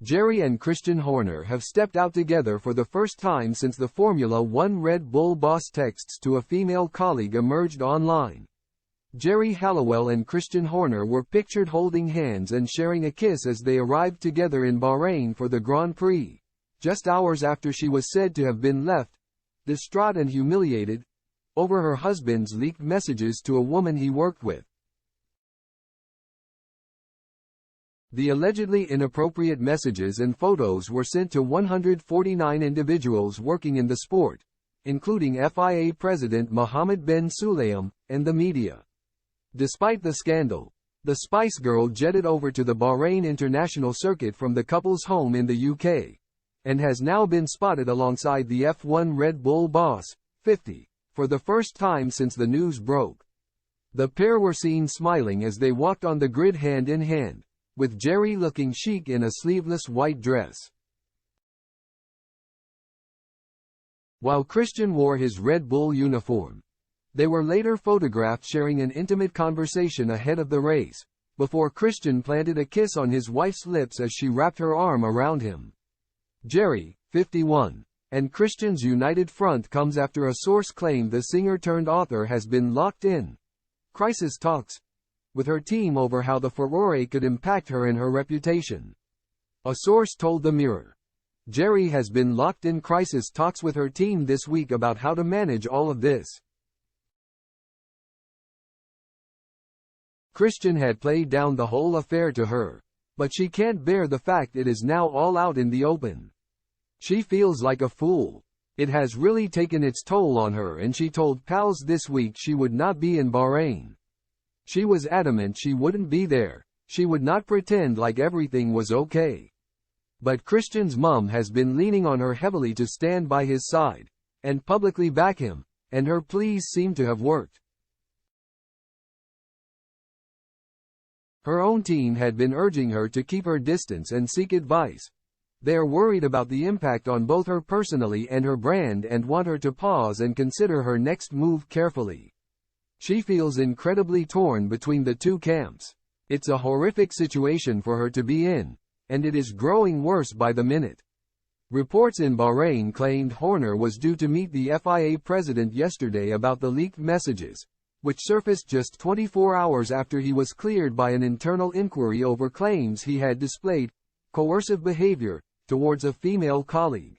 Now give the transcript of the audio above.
Geri and Christian Horner have stepped out together for the first time since the Formula One Red Bull boss texts to a female colleague emerged online. Geri Halliwell and Christian Horner were pictured holding hands and sharing a kiss as they arrived together in Bahrain for the Grand Prix, just hours after she was said to have been left, distraught and humiliated, over her husband's leaked messages to a woman he worked with. The allegedly inappropriate messages and photos were sent to 149 individuals working in the sport, including FIA President Mohammed bin Sulayem, and the media. Despite the scandal, the Spice Girl jetted over to the Bahrain International Circuit from the couple's home in the UK, and has now been spotted alongside the F1 Red Bull boss, 50, for the first time since the news broke. The pair were seen smiling as they walked on the grid hand in hand, with Geri looking chic in a sleeveless white dress, while Christian wore his Red Bull uniform. They were later photographed sharing an intimate conversation ahead of the race, before Christian planted a kiss on his wife's lips as she wrapped her arm around him. Geri, 51, and Christian's united front comes after a source claimed the singer-turned-author has been locked in crisis talks with her team over how the furore could impact her and her reputation. A source told the Mirror, "Geri has been locked in crisis talks with her team this week about how to manage all of this." Christian had played down the whole affair to her, but she can't bear the fact it is now all out in the open. She feels like a fool. It has really taken its toll on her, and she told pals this week she would not be in Bahrain. She was adamant she wouldn't be there. She would not pretend like everything was okay. But Christian's mum has been leaning on her heavily to stand by his side and publicly back him, and her pleas seem to have worked. Her own team had been urging her to keep her distance and seek advice. They are worried about the impact on both her personally and her brand and want her to pause and consider her next move carefully. She feels incredibly torn between the two camps. It's a horrific situation for her to be in, and it is growing worse by the minute. Reports in Bahrain claimed Horner was due to meet the FIA president yesterday about the leaked messages, which surfaced just 24 hours after he was cleared by an internal inquiry over claims he had displayed coercive behavior towards a female colleague.